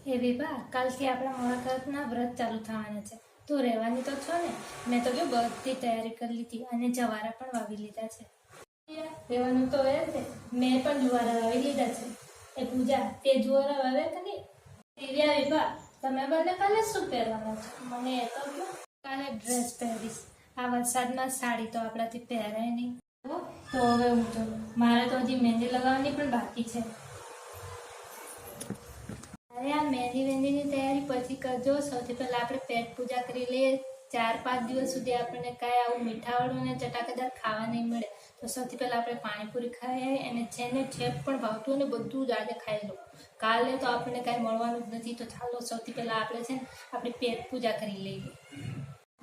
એ વિભા, કાલથી આપણા મહાભારતના વ્રત ચાલુ થવાના છે. તું રહેવાની તો છો ને? મેં તો જો બધી તૈયારી કરી લીધી અને જવારા પણ વાવી લીધા છે. રહેવાનું તો એ છે. મેં પણ જુવારા વાવી લીધા છે. એ પૂજા, તે જુવારા વાવ્યા કે નહીં? દિવ્યા, વિભા, તમે બંને કાલે શું પહેરવાના છો? મને એ તો કહો. કાલે ડ્રેસ પહેરીશ. આ વરસાદમાં સાડી તો આપણાથી પહેરાય નહીં. તો હવે હું તો મારે તો હજી મહેંદી લગાવવાની પણ બાકી છે. અરે આ મહેંદીની તૈયારી પછી કરજો. સૌથી પહેલા આપણે પેટ પૂજા કરી લઈએ. 4-5 દિવસ સુધી આપણને કાંઈ આવું મીઠાવાળું અને ચટાકેદાર ખાવા નહીં મળે. તો સૌથી પહેલા આપણે પાણીપુરી ખાઈ આવીએ અને જેને છેક પણ ભાવતું અને બધું જ આજે ખાઈ લો. કાલે તો આપણને કાંઈ મળવાનું જ નથી. તો ચાલો સૌથી પહેલા આપણે છે ને આપણી પેટ પૂજા કરી લઈએ.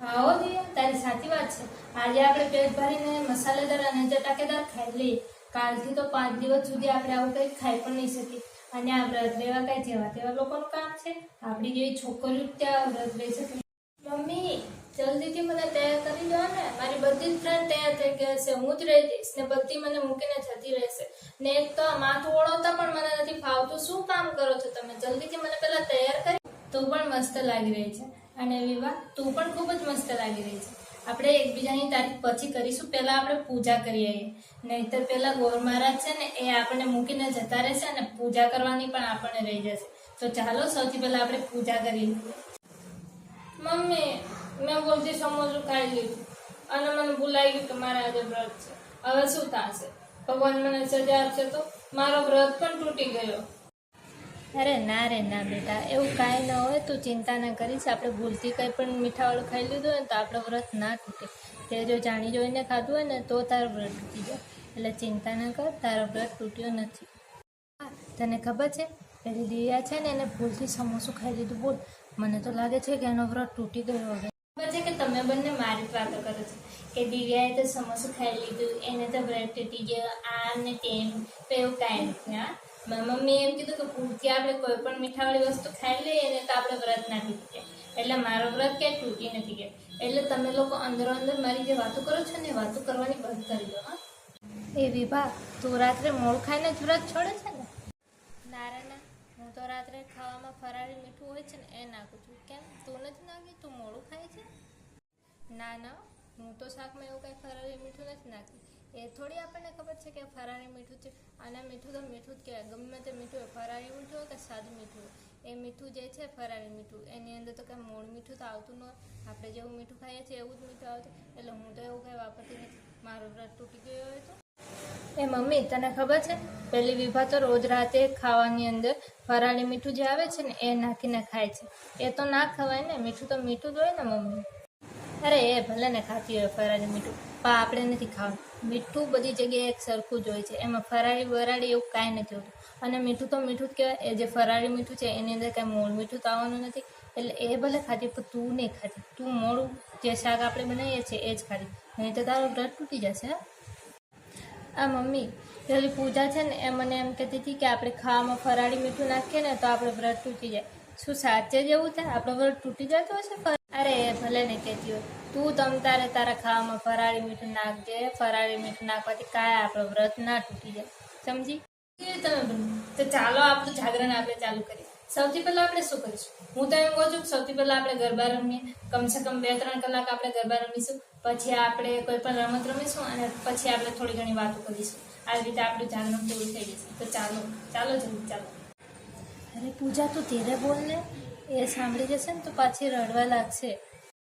આવો દિયા, તારી સાચી વાત છે. આજે આપણે પેટ ભરીને મસાલેદાર અને ચટાકેદાર ખાઈ લઈએ. કાલથી તો 5 દિવસ સુધી આપણે આવું કંઈ ખાઈ પણ નહીં શકીએ. અને આ વ્રત રહેવા કઈ જેવા તેવા લોકોનું કામ છે? આપણી જેવી છોકરીઓ ત્યાં વ્રત રહી શકે. મમ્મી, જલ્દીથી મને તૈયાર કરી દો ને. મારી બધી જ ફ્રેન્ડ તૈયાર થઈ ગઈ હશે. હું જ રહી જઈશ ને બધી મને મૂકીને જતી રહેશે. ને એક તો માથું ઓળવતા પણ મને નથી ફાવતું. શું કામ કરો છો તમે? જલ્દીથી મને પહેલા તૈયાર કરી. તું પણ મસ્ત લાગી રહી છે. અને વિવાહ, તું પણ ખૂબ જ મસ્ત લાગી રહી છે. આપણે એકબીજાની તારીફ પછી કરીશું. પહેલા આપણે પૂજા કરી આવીએ. નહીતર પેલા ગોર મહારાજ છે ને એ આપણને મૂકીને જતા રહેશે અને પૂજા કરવાની પણ આપણને રહી જશે. તો ચાલો સૌથી પહેલા આપણે પૂજા કરી લઈએ. મમ્મી, મેં બોલતી સમોસું ખાઈ લીધું અને મને ભૂલાઈ ગયું કે મારા આજે વ્રત છે. હવે શું થશે? ભગવાન મને સજા આપશે તો મારો વ્રત પણ તૂટી ગયો. અરે ના રે ના બેટા, એવું કાંઈ ન હોય. તું ચિંતા ના કરીશ. આપણે ભૂલથી કંઈ પણ મીઠાવાળું ખાઈ લીધું હોય ને તો આપણો વ્રત ના તૂટે. તે જો જાણી જોઈને ખાધું હોય ને તો તારો વ્રત તૂટી જાય. એટલે ચિંતા ના કર, તારો વ્રત તૂટ્યો નથી. હા, તને ખબર છે પેલી દિવ્યા છે ને એને ભૂલથી સમોસું ખાઈ લીધું. બોલ, મને તો લાગે છે કે એનો વ્રત તૂટી ગયો હવે. ખબર છે કે તમે બંને મારી જ વાતો કરો છો કે દિવ્યાએ તો સમોસું ખાઈ લીધું, એને તો વ્રત તૂટી ગયો, આમ ને તેમ. તો એવું કાંઈ નથી. હા, મમ્મીએ એમ કીધું કે ભૂલથી આપણે કોઈ પણ મીઠાવાળી વસ્તુ ખાઈ લઈએ ને તો આપણે વ્રત ના તૂટી જાય. એટલે મારો વ્રત ક્યાંય તૂટી નથી ગયો. એટલે તમે લોકો અંદરો અંદર મારી જે વાતો કરો છો ને વાતો કરવાની બંધ કરી દો. હા, એ વિભા, તું રાત્રે મોડું ખાઈને જ વ્રત છોડે છે ને? ના રે ના, હું તો રાત્રે ખાવામાં ફરાળી મીઠું હોય છે ને એ નાખું છું. કેમ, તું નથી નાખી? તું મોડું ખાય છે? ના ના, હું તો શાકમાં એવું કાંઈ ફરાળી મીઠું નથી નાખતી. એ થોડી આપણને ખબર છે કે ફરાળી મીઠું છે. અને મીઠું તો મીઠું જ કહેવાય. ગમે તે મીઠું હોય, ફરાળી મીઠું હોય કે સાદું મીઠું હોય, એ મીઠું જે છે ફરાળી મીઠું, એની અંદર તો કાંઈ મોણ મીઠું તો આવતું ન હોય. આપણે જેવું મીઠું ખાઈએ છીએ એવું જ મીઠું આવતું. એટલે હું તો એવું કાંઈ વાપરતી નથી. મારો વ્રત તૂટી ગયો હોય તો. એ મમ્મી, તને ખબર છે પેલી વિભા તો રોજ રાતે ખાવાની અંદર ફરાળી મીઠું જે આવે છે ને એ નાખીને ખાય છે. એ તો ના ખવાય ને. મીઠું તો મીઠું જ હોય ને મમ્મી. અરે એ ભલે ને ખાતી હોય ફરાળી મીઠું, પણ આપણે નથી ખાવાનું. મીઠું બધી જગ્યાએ એક સરખું જ હોય છે. એમાં ફરાળી વરાળી એવું કાંઈ નથી હોતું. અને મીઠું તો મીઠું જ કહેવાય. એ જે ફરાળી મીઠું છે એની અંદર કાંઈ મોળ મીઠું તો આવવાનું નથી. એટલે એ ભલે ખાતી, પણ તું નહીં ખાતી. તું મોળું જે શાક આપણે બનાવીએ છીએ એ જ ખાતી. નહીં તો તારો વ્રત તૂટી જશે. હા, આ મમ્મી, પેલી પૂજા છે ને એ મને એમ કહેતી હતી કે આપણે ખાવામાં ફરાળી મીઠું નાખીએ ને તો આપણે વ્રત તૂટી જાય. શું સાચે જ એવું થાય? આપણો વ્રત તૂટી જતો હશે? અરે એ ભલે ને કહેતી હોય, તું તમ તારે તારા ખાવામાં ફરાળી મીઠું નાખજે. ફરાળી મીઠું નાખવાથી કાંઈ આપણો વ્રત ના તૂટી જાય. સમજી? તમે તો ચાલો આપણું જાગરણ આપણે ચાલુ કરીએ. સૌથી પહેલા આપણે શું કરીશું? હું તો એમ કહું છું કે સૌથી પહેલા આપણે ગરબા રમીએ. કમસે કમ 2-3 કલાક આપણે ગરબા રમીશું. પછી આપણે કોઈ પણ રમત રમીશું અને પછી આપણે થોડી ઘણી વાતો કરીશું. આવી રીતે આપણું જાગરણ પૂરું થઈ જશે. તો ચાલો ચાલો જલ્દી ચાલો. અરે પૂજા, તું ધીરે બોલ ને. એ સાંભળી જશે ને તો પાછી રડવા લાગશે.